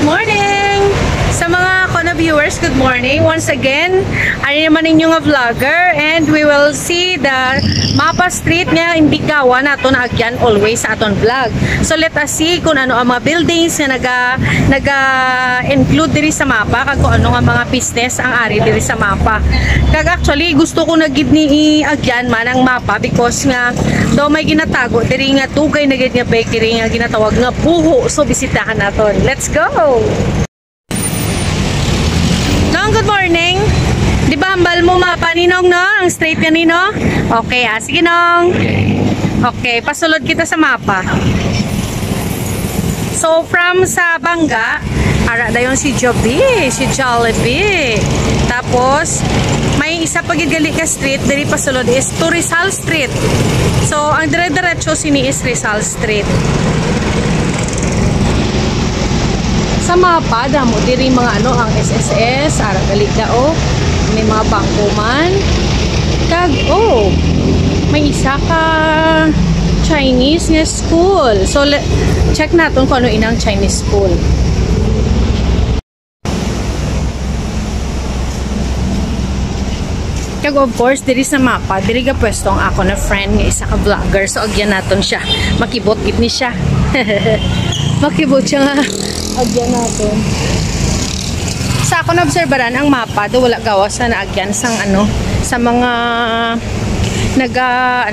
Good morning! Sa mga Kona viewers, good morning. Once again, ay naman ninyong vlogger and we will see the Mapa Street nga hindi gawa nato na agyan always sa aton vlog. So let us see kung ano ang mga buildings na naga-include diri sa mapa kag kung ano nga mga business ang ari diri sa mapa. Kag actually gusto ko na gid ni agyan man ang mapa because nga daw may ginatago diri nga tugay na gid nga bakery nga ginatawag nga Buho. So bisitahan naton. Let's go. Good morning. Di ba hambal mo mapa ni Nong, no? Ang straight ka ni, no? Okay, sige Nong. Okay, pasulod kita sa mapa. So, from sa Bangga, ara dayon si Jollibee, si Jollibee. Tapos, may isa pagigali ka street, diri pasulod is to Rizal Street. So, ang dire-diretso sini is Rizal Street. Sa mapa, damo diri mga ano ang SSS, ara gali dao. May mga bangko man. Kag may isa ka Chinese nga school. So check naton kung ano inang Chinese school. Kag of course diri sa mapa, diri ga pwesto ang ako na friend nga isa ka vlogger. So agyan naton siya. Makibot gid ni siya. Makibot siya nga. Agyan natin. Sa ako na-obserbaran ang mapa, do wala gawas sa naagyan sang ano, sa mga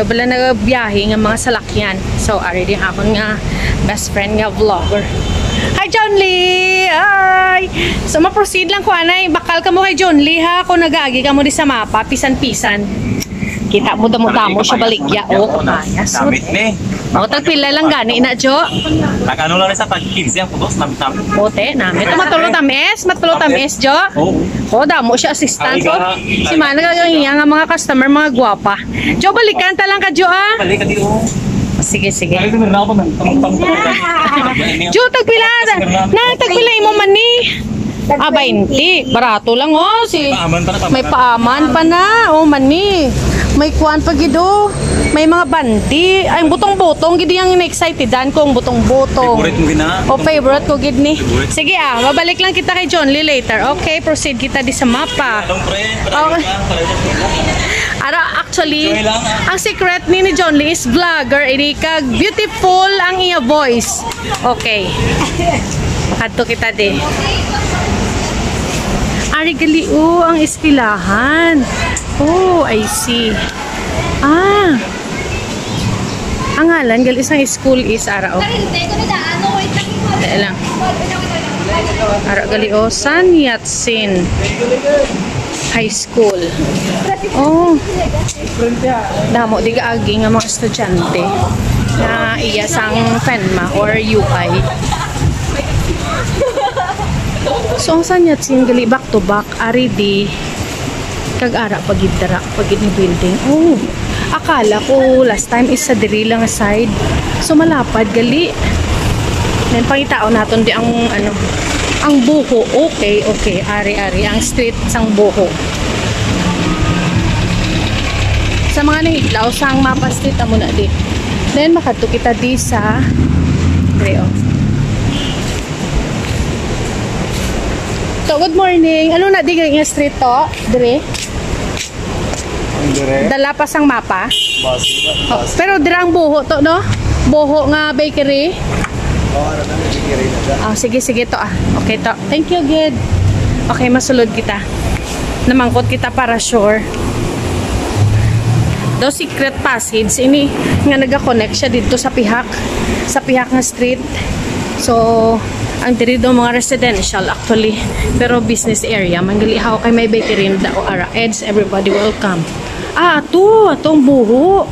nagabiyahe nga mga salakyan. So, ari din ako nga best friend nga vlogger. Hi John Lee! Hi! So, ma-proceed lang ko anay. Bakal ka mo kay John Lee ha. Kung nag-agi ka mo di sa mapa, pisan-pisan. Kita mo damo-damo siya baligya. Damit ni. Tagpila lang gani na, Jo. Nag-ano lang sa tag-15 ang putos, namit-namit. Ote, namit. Matulot tamis, Jo. Damo siya assistant ko. Si Mana nagagahiya nga mga customer, mga gwapa. Jo, balikan ta lang ka, Jo, ah. Balikan di, Sige. Jo, tagpila. Tagpila mo man ni. 20. Barato lang, May paaman pa na. Mani. May kuan pa gido. May mga bandi. Ay, butong-butong. Gidi yung excited dan ko ang butong-butong. Favorite mo gina. Favorite ko gid ni. Sige babalik lang kita kay John Lee later. Okay, proceed kita di sa mapa. Actually, ang secret ni John Lee is vlogger. Kag beautiful ang iya voice. Okay. Kadto kita di. Ari gali ang eskwelahan. I see. Ang ngalan gali isang school is ara lang. Ara gali San Yat-sen High School. Damo di kaagi nga mga estudyante na iya sang FENMA or UI. So ang San Yat-sen gali back to back ari di kag-ara pagid ni building. Akala ko last time is sa diri lang side. So malapad gali. Then pangitao naton di ang ang Buho. Okay. Ari ang street sang Buho. Sa mga nahiglaw sang Mapa Street amo na di. Then makadto kita di sa Reo. So good morning. Ano na di nga street to? Dire. Dala pa sang mapa. Pero dirang Buho to, no? Buho nga bakery. Sige to Okay to. Thank you, good. Okay, masulod kita. Namangkot kita para sure. Daw secret passage ini nga naga-connect siya dito sa pihak nga street. So, ang diri do mga residential actually, pero business area manggalihaw kay may bakery na ara eds everybody welcome. Atong Buho.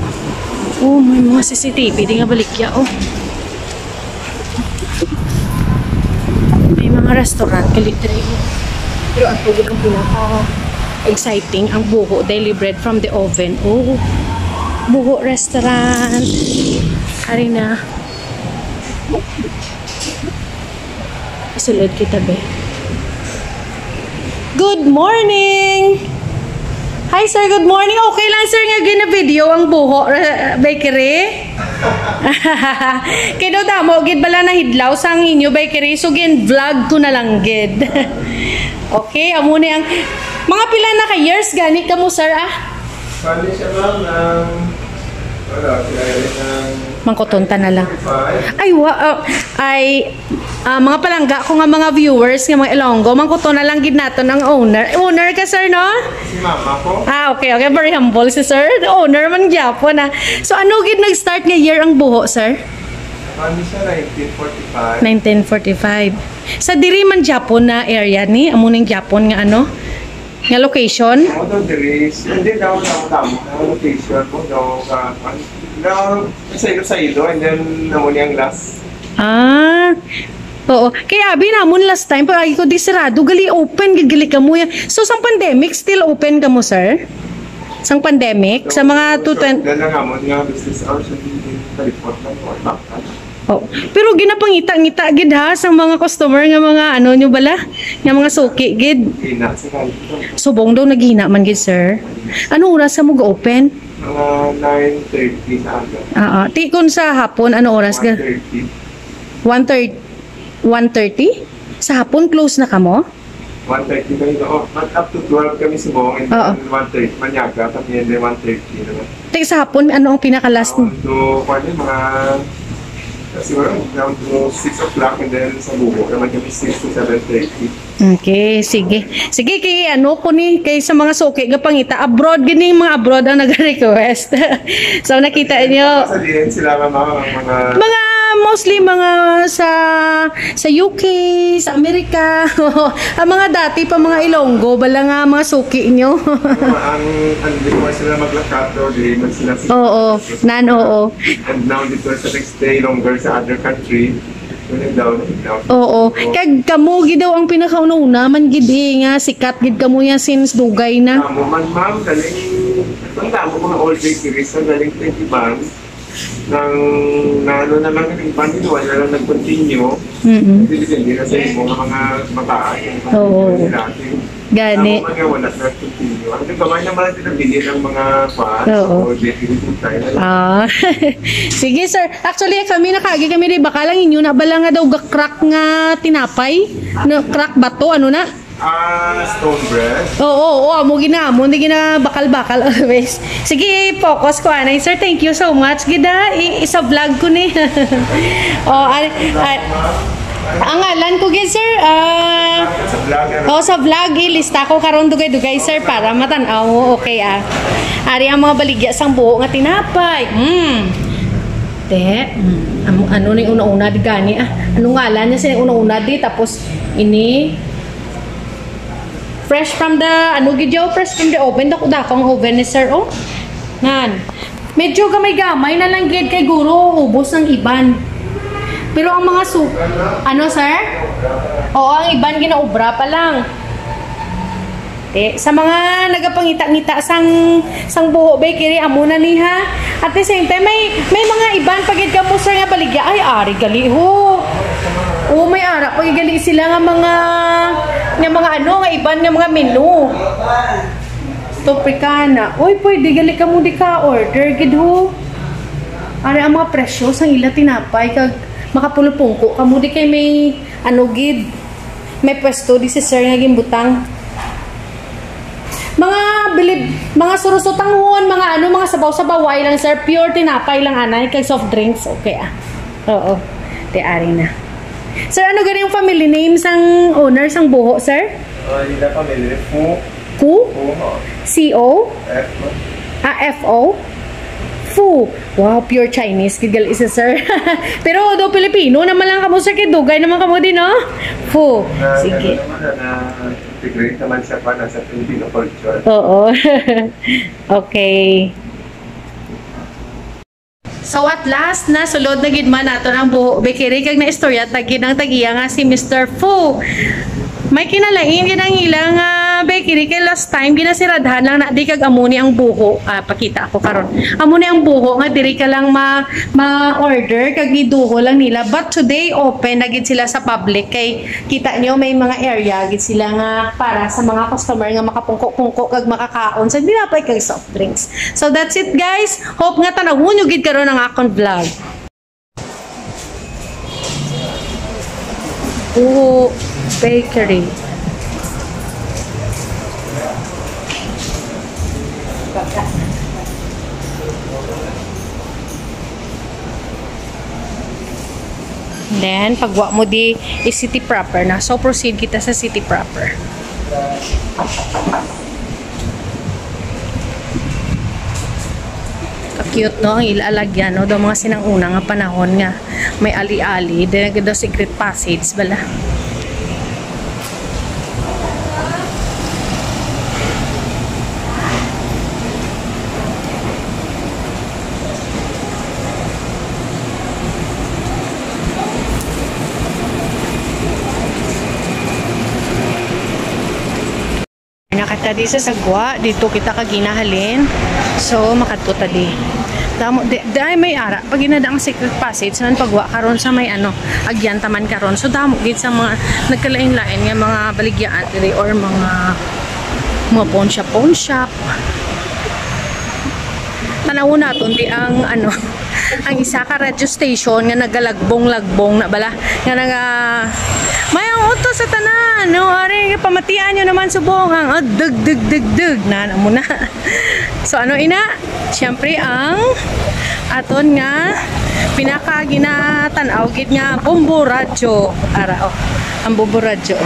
May mga CCTV di nga balikya may mga restaurant kalit diri. Pero ang tugod ang pinaka exciting ang Buho daily bread from the oven. Buho restaurant. Ari na. Sulod kita be. Good morning! Hi sir, good morning. Okay lang sir nga gina-video ang Buho Bakery? Kaya damo, gid bala na hidlaw sang inyo bakery. So, gin vlog ko na lang gid. Okay, amo ni ang mga pila na ka years gani ka mo, sir, ah? Bali siya ma'am ng Mangkotonta na lang. Ay, mga palangga ko nga mga viewers nga mga Ilonggo, mangkoton na lang gid nato ng owner. Owner ka, sir, no? si mama ko. Okay. Very humble si sir. The owner man gyapon na. So, ano gid nag-start nga year ang buho, sir? Bali siya 1945. 1945. Sa diri man Japon na area ni, amo ning Japon nga ano? Nga location? Ako daw diris. Hindi daw tamo ang location mo daw sa ilo and then namuni ang last. Oo. Kaya abi namon last time pag ko di sarado gali open gali ka mo yan. So sang pandemic still open ka mo, sir? Sang pandemic sa mga 220. Dala nga mo nga business hours sa California or Bactan. Oh. Pero ginapangita-ngita gid ha sa mga customer nga mga ano nyo bala? Nga mga suki gid. Ina sa California. Subong daw naghina man gid, sir. Ano oras sa mo ga-open? Mga 9:30 na aga. Ti kun sa hapon ano oras ga? 1:30. 1:30? Sa hapon close na kamo? 1:30 kami doon. Up to 12 kami subong and then 1:30 manyaga kami and then 1:30 naman. Ti sa hapon ano ang pinaka-last? So, pwede mga siguro down to 6 o'clock and then sa bubo naman kami 6 to 7:30. Okay, sige. Sige kay ano ko ni kay sa mga suki ga pangita abroad gining mga abroad ang nag-request. So nakita niyo Sa diyan sila mga mostly mga sa UK, sa Amerika, ang mga dati pa mga Ilonggo, bala nga mga suki nyo. ang request sila maglakato, di man sila Oo, oo. And now dito sa next day longer sa other country. Oo. Kag kamo gid daw ang pinakauna-una man gid nga sikat gid kamo yan since dugay na. Ma'am, galing tanda mo mga old bakeries, galing 20 bands. Ano na lang yung pandin, wala lang nag-continue. Hindi na sa mga mataan. Oo. Gani. Ako mga wala na continue. Ang kamay naman natin nabili ng mga fans. Oo. O definitive tayo na lang. Sige, sir. Actually, kami nakagi kami rin. Baka lang inyo na bala nga daw crack nga tinapay. No, crack bato, ano na? Stone bread. Oo, amo ginamo, hindi gina bakal-bakal always. Sige, focus ko anay. Sir, thank you so much. Gida, isa vlog ko ni. Ang ngalan ko gid, sir. Sa vlog ilista ko karon dugay-dugay, sir, para matan-aw. Okay Ari ang mga baligya sang buo nga tinapay. Ano ni una-una di gani Ano ngalan niya sa una-una di tapos ini fresh from the fresh from the oven dakong oven ni sir Ngan. Medyo gamay-gamay na lang gid kay guro ubos ng iban. Pero ang mga sir? Oo, ang iban ginaubra pa lang. Sa mga nagapangita-ngita sang buho bakery amo na ni ha. At the same time may mga iban pagid ka mo sir nga baligya ay ari gali ho. Oo, may ara pagid gali sila nga mga nga iban nga mga menu. Topicana. Oy, pwede gali ka mo di ka order gid ho. Ari ang mga presyo sang ila tinapay kag makapulupungko kamo di kay may gid. May pwesto di si sir nga gimbutang. Mga surusutanghon, mga mga sabaw-sabaway lang sir, pure tinapay lang anay kay soft drinks. Okay Oo. Ari na. Sir, ano gani yung family name sang owner sang buho, sir? Hindi family Fu. Fu? C-O? F-O? Fu. Wow, pure Chinese. Kigal isa, sir. Pero do Pilipino naman lang kamo, sir. Kidugay naman kamo din, no? Fu. Sige. Great naman siya pa nasa Filipino culture. Oo. Okay. So at last, nasulod na gid man nato ang buho bakery kag na istorya tagid ang tagiya nga si Mr. Fu. May kinalain gid ang ilang bakery kay last time ginasiradhan lang na di kag amuni ang buho. Pakita ako karon. Amuni ang buho nga diri ka lang ma-order kag giduho lang nila. But today open na gid sila sa public kay kita niyo may mga area gid sila nga para sa mga customer nga makapungko-pungko kag makakaon sa dinapay kag soft drinks. So that's it guys. Hope nga tanawon yo gid karon ang akong vlog. Puho Bakery. Then, pagwa mo di is city proper na. So, proceed kita sa city proper. Ka-cute, no? Ang ilalagyan, no? Daw mga sinang-una nga panahon nga. May ali-ali. Then, daw secret passage, bala. Nakata di sa sagwa, dito kita kaginahalin. So, makadto tadi. Damo dai may ara pag ginadang secret passage nan pagwa karon sa may ano, agyan taman karon. So damo gid sa mga nagkalain-lain nga mga baligyaan diri or mga pawn shop. Tanaw naton di ang ano ang isa ka radio station nga nagalagbong-lagbong na bala nga naga may ang auto sa tanan no ari pamatian nyo naman subong ang dug na mo na. So ano ina syempre ang aton nga pinaka ginatanaw gid nga Bumbo Radio ara ang Bumbo Radio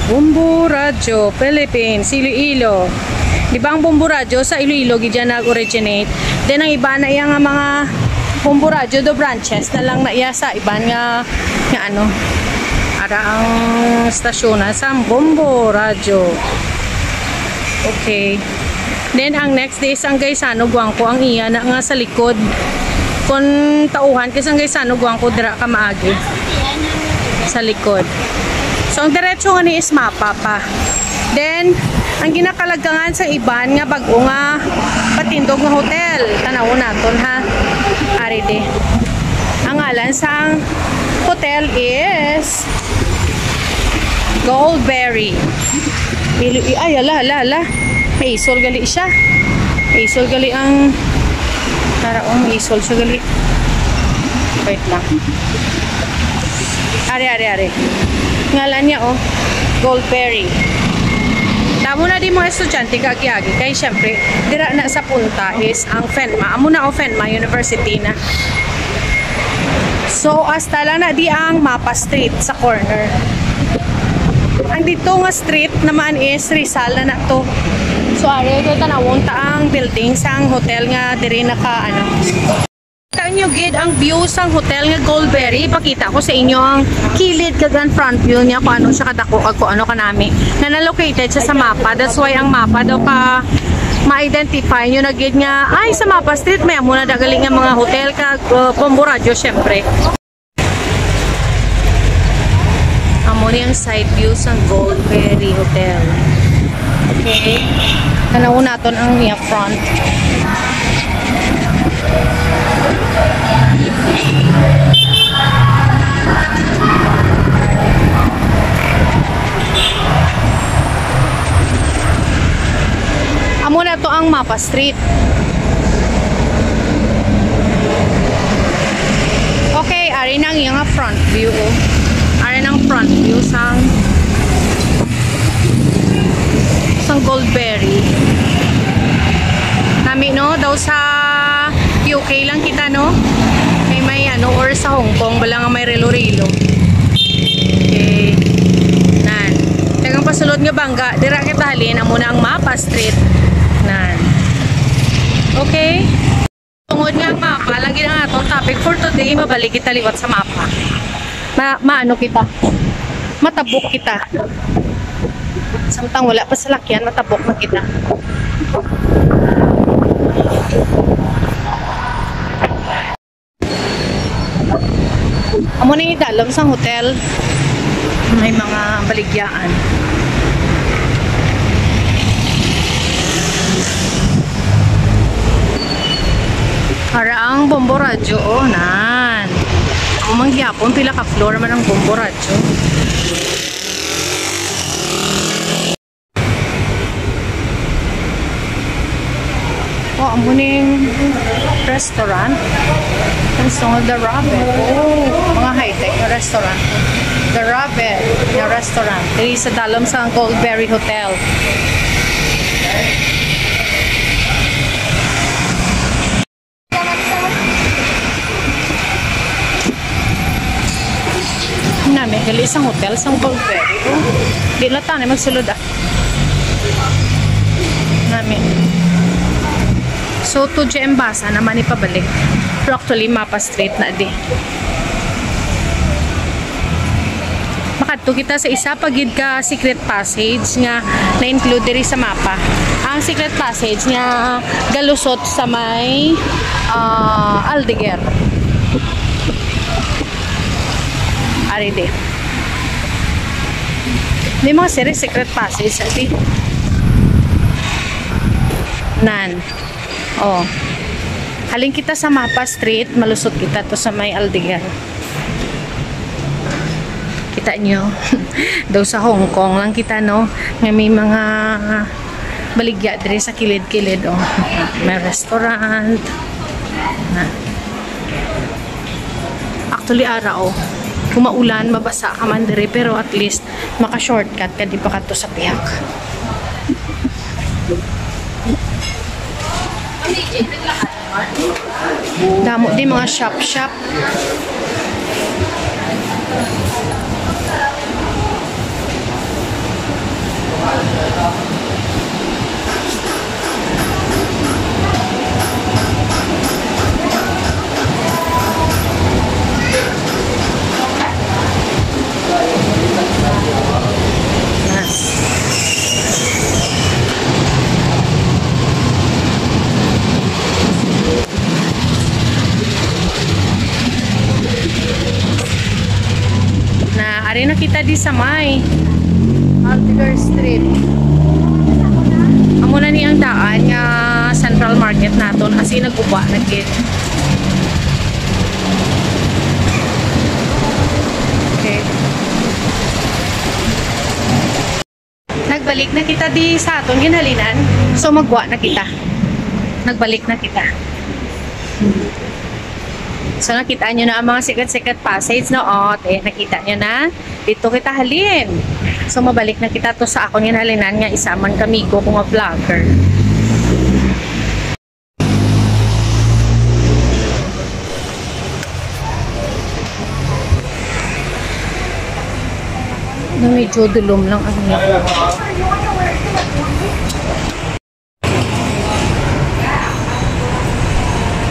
Bumbo Radio Philippines Iloilo. Di ba ang Bumbo Radio sa Iloilo gid nag-originate. Then ang iba na iya nga mga Bumbo Radio do branches na lang na iya sa iban nga ano ara ang stasyon sa Bumbo Radio. Okay. Then ang next day ang Gaisano Guangco ang iya na nga sa likod. Kung tauhan kasi ang Gaisano Guangco dira ka maagi sa likod. So ang diretso nga ni is mapa pa. Then ang ginakalagkangan sa iban nga bag-o nga patindog nga hotel. Tanaw naton ha. Ari de. Ang ngalan sa hotel is Goldberry. Ay ala. May isol gali siya. May isol gali ang karaong isol siya gali. Wait lang. Ari. Ngalan niya Goldberry. Tamo na di mga estudyante kagi-agi kay syempre dira na sa punta is ang FENMA. Amo na FENMA University na. So hasta lang na di ang Mapa Street sa corner. Ang dito nga street naman is Rizal na to. So ari ito tanawon ta ang building sang hotel nga diri naka ano. Kita nyo gid ang view sang hotel nga Goldberry. Ipakita ko sa inyo ang kilid kagan front view niya kung ano siya kadako kung ano kanami. Na na-located siya sa mapa. That's why ang mapa daw ka ma-identify nyo na gid nga ay sa Mapa Street may muna dagaling nga mga hotel kag Bumbo Radio syempre. Amo ni ang side view sang Goldberry Hotel. Okay. Tanaw naton ang niya front. Amo na to ang Mapa Street. Okay, ari nang iyang front view. Ari nang front view sang Goldberry. Nami no daw sa UK lang kita no. May ano or sa Hong Kong bala nga may relo-relo. Okay. Nan. Tagang pasulod nga bangga, dira kita halin amo na ang Mapa Street. Nan. Okay. Tungod nga ang mapa, lagi na atong topic for today, mabalik kita liwat sa mapa. Maano kita? Matabok kita. Samtang wala pa sa lakyan, matabok na kita. Amo na yung dalam sa hotel. May mga baligyaan. Ang Bumbo Radio, nan. Ang mangyapon, pila ka floor man ang Bumbo Radio. Amo ning restaurant. Ang song of the rabbit. restaurant. The Rabbit, yung restaurant. Dili sa dalom sa Goldberry Hotel. Nami, gali isang hotel, isang Goldberry. Oh, di lata na magsulod ah. Nami. So, to Embasa naman ipabalik. Pero actually, Mapa Street na di. Makadto kita sa isa pagid ka secret passage nga na-include diri sa mapa. Ang secret passage nga galusot sa may Aldeguer. Ari di. May mga series secret passage ati. Nan. Oh. Haling kita sa Mapa Street, malusot kita to sa may Aldeguer. Kita nyo. Daw sa Hong Kong lang kita, no? Nga may mga baligya diri sa kilid-kilid, oh. May restaurant. Actually, ara, oh. Kung maulan, mabasa ka man diri, pero at least maka-shortcut ka, di pa ka to sa piyak. Damo din mga shop-shop. Ari na kita di sa may Aldeguer Street. Amo na niyang daan nga Central Market naton kasi naguba na kit. Okay. Nagbalik na kita di sa aton ginhalinan. So magwa na kita. Nagbalik na kita. So, nakita nyo na ang mga secret passage, no? O, nakita nyo na. Dito kita halin. So, mabalik na kita to sa akong halinan nga isaman kami ko kung nga vlogger. Na medyo dulom lang ang nito.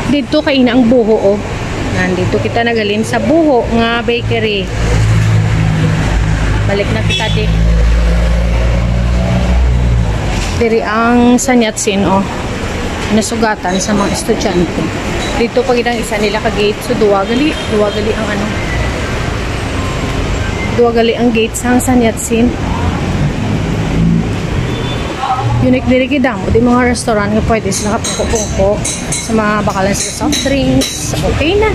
Dito kaina ang buho, oh. Nandito kita nagalin sa buho nga bakery. Balik na kita di. Diri ang Sanyatsin, oh. Nasugatan sa mga estudyante. Dito pag ang isa nila ka-gate. So, duwagali ang ano. Duwagali ang gate sa Sanyatsin. Unique diri kidamo di mga restaurant nga pwede sila kapungko sa mga bakalan sa soft drinks. Okay na.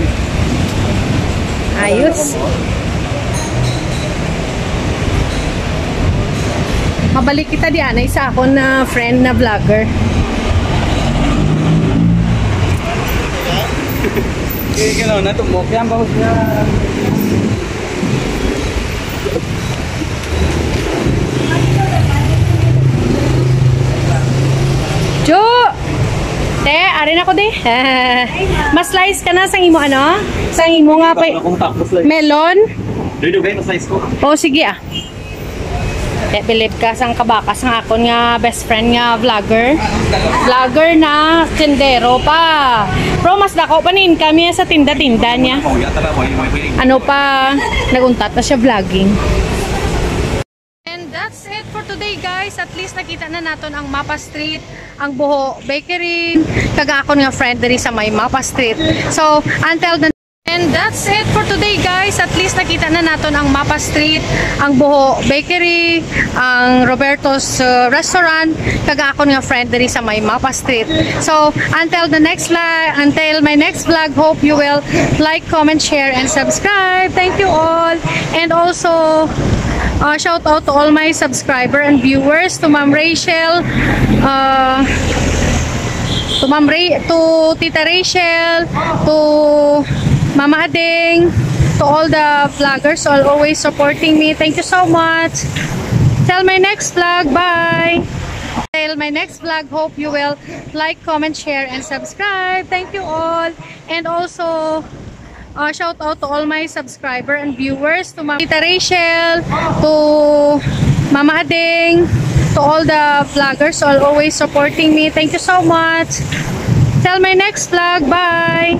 Ayos. Mabalik kita diyan na isa ako na friend na vlogger. Kaya na tumok yan ba? Jo! Te, arin ako di. Mas slice ka na sang imo ano? Sang imo nga pa melon. Dito ba yung size ko? O sige ah. Te, believe ka sang kabakas ng akon nga best friend nga vlogger. Vlogger na tindero pa. Pero mas dako pa ni income niya sa tinda-tinda niya. Ano pa, naguntat na siya vlogging. That's it for today, guys. At least nakita na natin ang Mapa Street, ang Buho Bakery, kagakon nga friend diri sa may Mapa Street. So, until the and that's it for today, guys. At least nakita na natin ang Mapa Street, ang Buho Bakery, ang Roberto's Restaurant, kagakon nga friend diri sa may Mapa Street. So, until my next vlog, hope you will like, comment, share, and subscribe. Thank you all. And also, shout out to all my subscriber and viewers, to Ma'am Rachel, to Tita Rachel, to Mama Ading, to all the vloggers who are always supporting me. Thank you so much. Till my next vlog. Bye. Till my next vlog. Hope you will like, comment, share, and subscribe. Thank you all. And also, shout out to all my subscriber and viewers, to Tita Rachel, to Mama Ading, to all the vloggers who are always supporting me. Thank you so much. Till my next vlog. Bye.